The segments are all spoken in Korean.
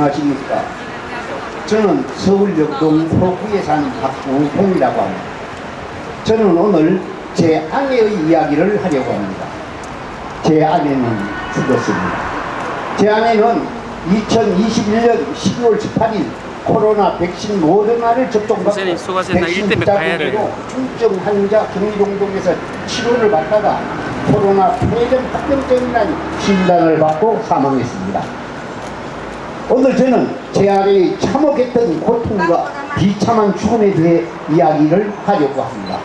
안녕하십니까. 저는 서울 역동 포구에 사는 박우홍이라고 합니다. 저는 오늘 제 아내의 이야기를 하려고 합니다. 제 아내는 죽었습니다. 제 아내는 2021년 12월 18일 코로나 백신 모더나를 접종받고 백신 부작용으로 중증 환자 경기동동에서 치료를 받다가 코로나 폐렴 합병증이라는 진단을 받고 사망했습니다. 오늘 저는 제 아내의 참혹했던 고통과 비참한 죽음에 대해 이야기를 하려고 합니다.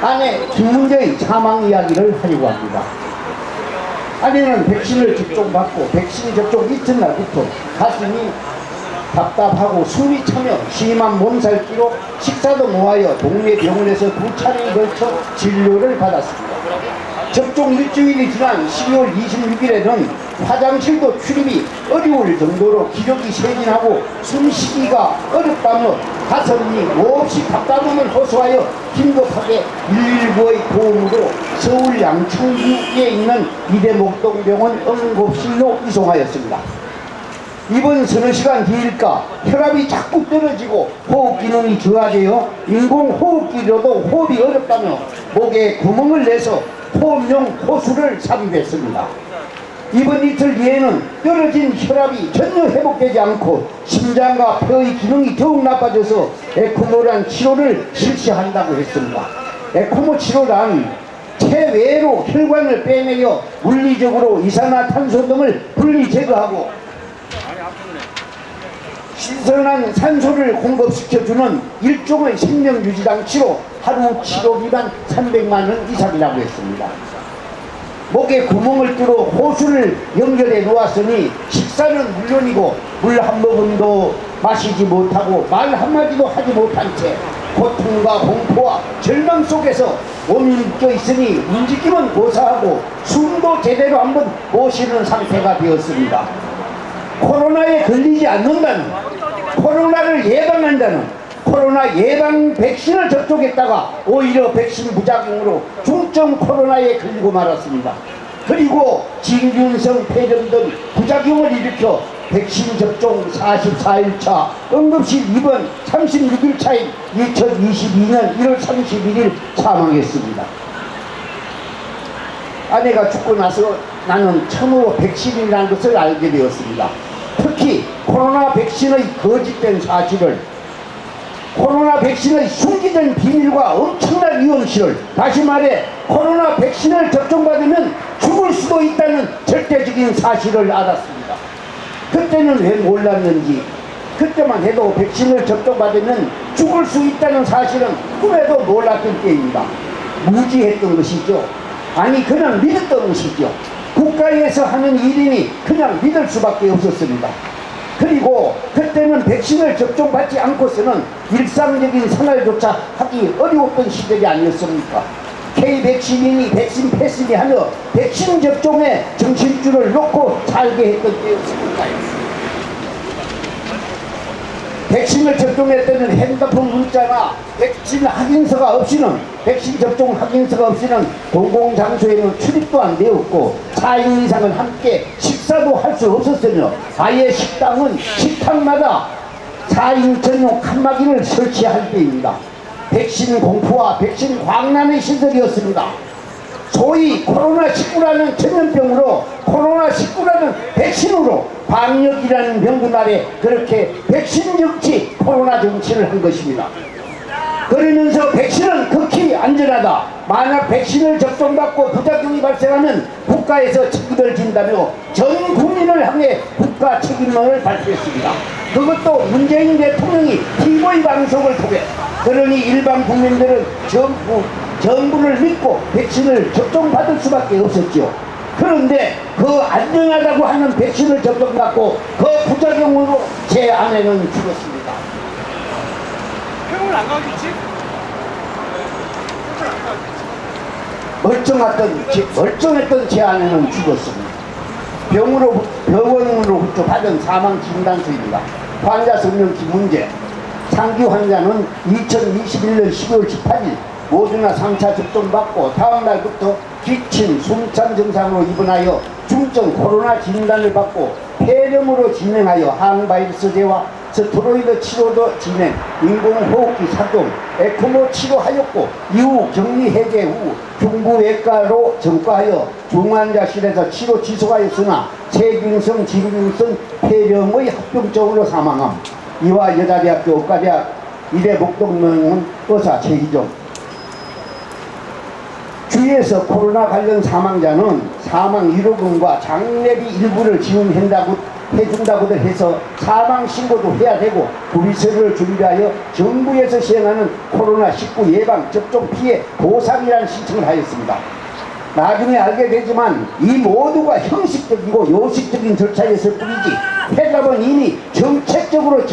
아내 김문재의 사망 이야기를 하려고 합니다. 아내는 백신을 접종받고 백신 접종 이튿날부터 가슴이 답답하고 숨이 차며 심한 몸살기로 식사도 못하여 동네 병원에서 2차례에 걸쳐 진료를 받았습니다. 접종 일주일이 지난 12월 26일에는 화장실도 출입이 어려울 정도로 기력이 쇠진하고 숨쉬기가 어렵다며 가슴이 몹시 답답함을 호소하여 긴급하게 119의 도움으로 서울 양천구에 있는 이대목동병원 응급실로 이송하였습니다. 입원 서너 시간 뒤일까 혈압이 자꾸 떨어지고 호흡 기능이 저하되어 인공호흡기로도 호흡이 어렵다며 목에 구멍을 내서 호흡용 호수를 삽입했습니다. 이번 이틀 뒤에는 떨어진 혈압이 전혀 회복되지 않고 심장과 폐의 기능이 더욱 나빠져서 에코모란 치료를 실시한다고 했습니다. 에코모 치료란 체외로 혈관을 빼내려 물리적으로 이산화탄소 등을 분리 제거하고 신선한 산소를 공급시켜주는 일종의 생명유지장치로 하루 치료비만 300만 원 이상이라고 했습니다. 목에 구멍을 뚫어 호수를 연결해 놓았으니 식사는 물론이고 물 한 모금도 마시지 못하고 말 한마디도 하지 못한 채 고통과 공포와 절망 속에서 몸이 묶여 있으니 움직임은 고사하고 숨도 제대로 한번 못 쉬는 상태가 되었습니다. 코로나에 걸리지 않는다는, 코로나를 예방한다는 코로나 예방 백신을 접종했다가 오히려 백신 부작용으로 중증 코로나에 걸리고 말았습니다. 그리고 진균성 폐렴 등 부작용을 일으켜 백신 접종 44일차 응급실 입원 36일차인 2022년 1월 31일 사망했습니다. 아내가 죽고 나서 나는 처음으로 백신이라는 것을 알게 되었습니다. 특히 코로나 백신의 거짓된 사실을, 코로나 백신의 숨기던 비밀과 엄청난 위험실을, 다시 말해 코로나 백신을 접종받으면 죽을 수도 있다는 절대적인 사실을 알았습니다. 그때는 왜 몰랐는지, 그때만 해도 백신을 접종받으면 죽을 수 있다는 사실은 꿈에도 몰랐던 때입니다. 무지했던 것이죠. 아니 그냥 믿었던 것이죠. 국가에서 하는 일이니 그냥 믿을 수밖에 없었습니다. 그리고 그때는 백신을 접종받지 않고서는 일상적인 생활조차 하기 어려웠던 시절이 아니었습니까? K백신이니 백신 패스니 하며 백신 접종에 정신줄을 놓고 살게 했던 때였습니까? 백신을 접종할 때는 핸드폰 문자나 백신 확인서가 없이는, 백신 접종 확인서가 없이는 공공장소에는 출입도 안 되었고 4인 이상은 함께 식사도 할 수 없었으며 아예 식당은 식탁마다 4인 전용 칸막이를 설치할 때입니다. 백신 공포와 백신 광란의 시절이었습니다. 소위 코로나19라는 전염병으로 코로나19라는 백신으로 방역이라는 명분 아래 그렇게 백신 정치, 코로나 정치를 한 것입니다. 그러면서 백신은 극히 안전하다, 만약 백신을 접종받고 부작용이 발생하면 국가에서 책임을 진다며 전 국민을 향해 국가 책임론을 발표했습니다. 그것도 문재인 대통령이 TV 방송을 통해. 그러니 일반 국민들은 정부를 믿고 백신을 접종받을 수밖에 없었죠. 그런데 그 안전하다고 하는 백신을 접종받고 그 부작용으로 제 아내는 죽었습니다. 병원 안 가겠지? 멀쩡했던 제 아내는 죽었습니다. 병원으로부터 받은 사망 진단서입니다. 환자 성명 김문재, 상기 환자는 2021년 12월 18일 모더나 3차 접종받고 다음 날부터 기침, 숨찬 증상으로 입원하여 중증 코로나 진단을 받고 폐렴으로 진행하여 항바이러스제와 스테로이드 치료도 진행, 인공호흡기 착용, 에크모 치료하였고 이후 격리 해제 후 흉부외과로 전과하여 중환자실에서 치료 지속하였으나 세균성, 진균성 폐렴의 합병증으로 사망함. 이와 여자대학교 의과대학 이대 목동명은 의사 최희종. 주위에서 코로나 관련 사망자는 사망 위로금과 장례비 일부를 해준다고들 해서 사망 신고도 해야 되고 구비서를 준비하여 정부에서 시행하는 코로나19 예방 접종 피해 보상이라는 신청을 하였습니다. 나중에 알게 되지만 이 모두가 형식적이고 요식적인 절차였을 뿐이지 해답은 이미 정책적으로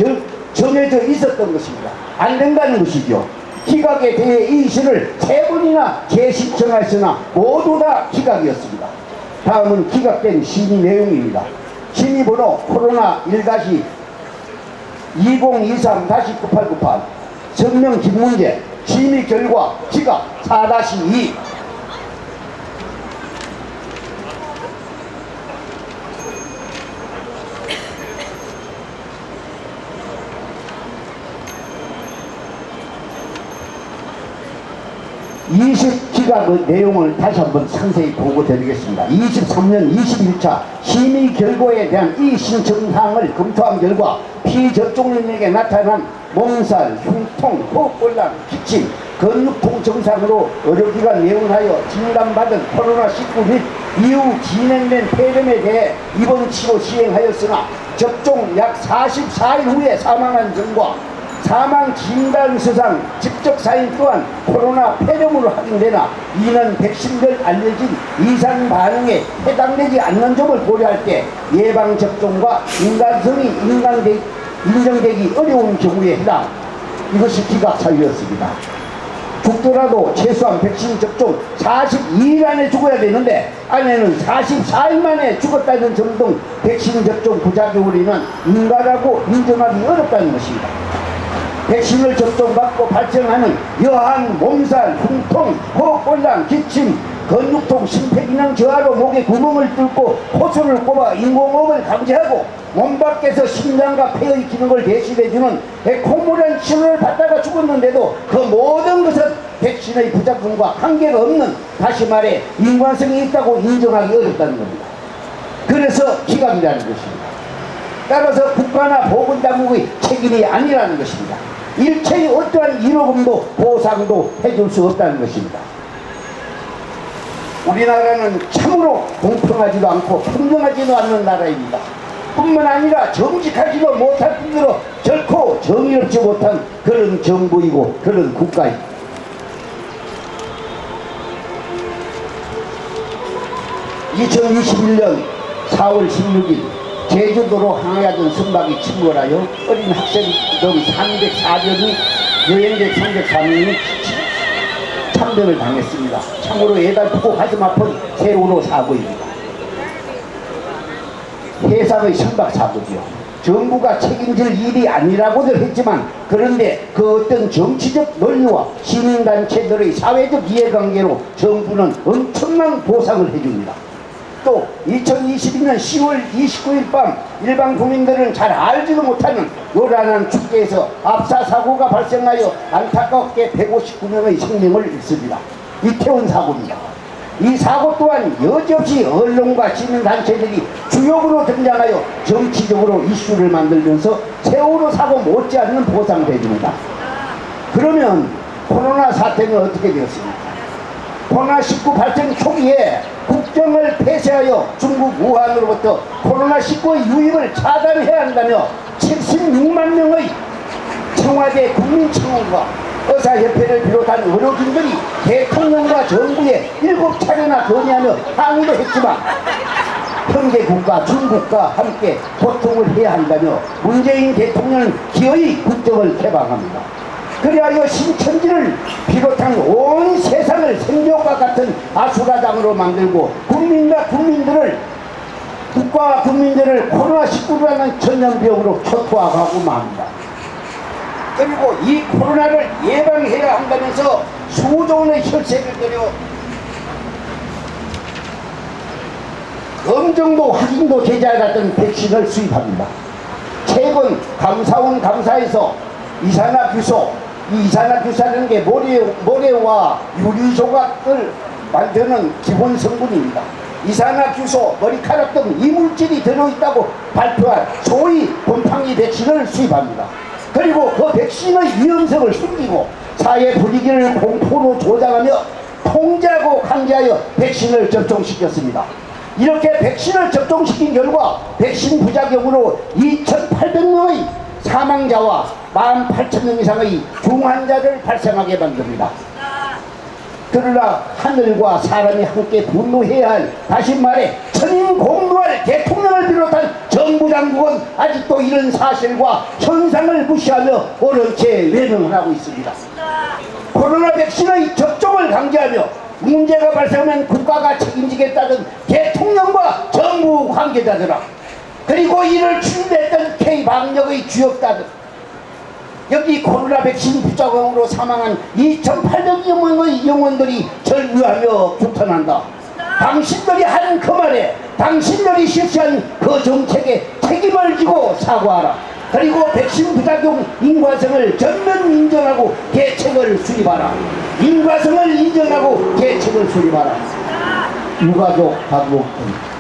정해져 있었던 것입니다. 안 된다는 것이죠. 기각에 대해 이 이슈를 3번이나 재신청하였으나 모두 다 기각이었습니다. 다음은 기각된 심의 내용입니다. 심의번호 코로나 1-2023-9898 성명 집문제 심의 결과 기각 4-2 20기각의 내용을 다시 한번 상세히 보고 드리겠습니다. 23년 21차 심의 결과에 대한 이 신청사항을 검토한 결과 피접종인에게 나타난 몸살, 흉통, 호흡곤란, 기침, 근육통 증상으로 의료기관 내원하여 진단받은 코로나19 및 이후 진행된 폐렴에 대해 입원 치료 시행하였으나 접종 약 44일 후에 사망한 점과 사망 진단서상 직접 사인 또한 코로나 폐렴으로 확인되나 이는 백신별 알려진 이상 반응에 해당되지 않는 점을 고려할 때 예방접종과 인간성이 인정되기 어려운 경우에 해당. 이것이 기각 사유였습니다. 죽더라도 최소한 백신 접종 42일 안에 죽어야 되는데 아내는 44일 만에 죽었다는 점 등 백신 접종 부작용을 인한 인과라고 인정하기 어렵다는 것입니다. 백신을 접종받고 발생하는 여한 몸살, 흉통, 호흡곤란, 기침, 근육통, 심폐기능 저하로 목에 구멍을 뚫고 호수를 꼽아 인공호흡을 강제하고 몸 밖에서 심장과 폐의 기능을 대신해주는 에코모란 치료를 받다가 죽었는데도 그 모든 것은 백신의 부작용과 한계가 없는, 다시 말해 인과성이 있다고 인정하기 어렵다는 겁니다. 그래서 기각이라는 것입니다. 따라서 국가나 보건당국의 책임이 아니라는 것입니다. 일체의 어떠한 위로금도 보상도 해줄 수 없다는 것입니다. 우리나라는 참으로 공평하지도 않고 평등하지도 않는 나라입니다. 뿐만 아니라 정직하지도 못할 뿐더러 결코 정의롭지 못한 그런 정부이고 그런 국가입니다. 2021년 4월 16일 제주도로 항해하던 선박이 침몰하여 어린 학생들이 304명이 여행객 303명이 참전을 당했습니다. 참으로 애달프고 가슴 아픈 세월호 사고입니다. 해상의 선박 사고지요. 정부가 책임질 일이 아니라고들 했지만 그런데 그 어떤 정치적 논리와 시민단체들의 사회적 이해관계로 정부는 엄청난 보상을 해줍니다. 또 2022년 10월 29일 밤 일반 국민들은 잘 알지도 못하는 요란한 축제에서 압사 사고가 발생하여 안타깝게 159명의 생명을 잃습니다. 이태원 사고입니다. 이 사고 또한 여지없이 언론과 시민단체들이 주역으로 등장하여 정치적으로 이슈를 만들면서 세월호 사고 못지않는 보상을 해줍니다. 그러면 코로나 사태는 어떻게 되었습니까? 코로나19 발생 초기에 국경을 폐쇄하여 중국 우한으로부터 코로나19의 유입을 차단해야 한다며 76만 명의 청와대 국민청원과 의사협회를 비롯한 의료진들이 대통령과 정부에 7차례나 건의하며 항의도 했지만 형제국가 중국과 함께 고통을 해야 한다며 문재인 대통령은 기어이 국정을 개방합니다. 그리하여 신천지를 비롯한 온 세상을 생존과 같은 아수라장으로 만들고 국가와 국민들을 코로나19라는 전염병으로 초토화하고 맙니다. 그리고 이 코로나를 예방해야 한다면서 수조 원의 혈세를 들여 검정도 확인도 되지 않았던 백신을 수입합니다. 최근 감사원 감사에서 이산화규소, 이 이산화규소라는 게 모래와 유리조각을 만드는 기본 성분입니다. 이산화규소, 머리카락 등 이물질이 들어있다고 발표한 소위 곰팡이 백신을 수입합니다. 그리고 그 백신의 위험성을 숨기고 사회 분위기를 공포로 조장하며 통제하고 강제하여 백신을 접종시켰습니다. 이렇게 백신을 접종시킨 결과 백신 부작용으로 2,800명의 사망자와 18,000명 이상의 중환자를 발생하게 만듭니다. 그러나 하늘과 사람이 함께 분노해야 할, 다시 말해 천인공노할 대통령을 비롯한 정부 당국은 아직도 이런 사실과 현상을 무시하며 옳은 채 외면을 하고 있습니다. 코로나 백신의 접종을 강제하며 문제가 발생하면 국가가 책임지겠다는 대통령과 정부 관계자들아, 그리고 이를 추진했던 K방역의 주역자들, 여기 코로나 백신 부작용으로 사망한 2,800여 명의 영혼들이 절규하며 규탄한다. 당신들이 한 그 말에, 당신들이 실시한 그 정책에 책임을 지고 사과하라. 그리고 백신 부작용 인과성을 전면 인정하고 대책을 수립하라. 인과성을 인정하고 대책을 수립하라. 유가족 박목근.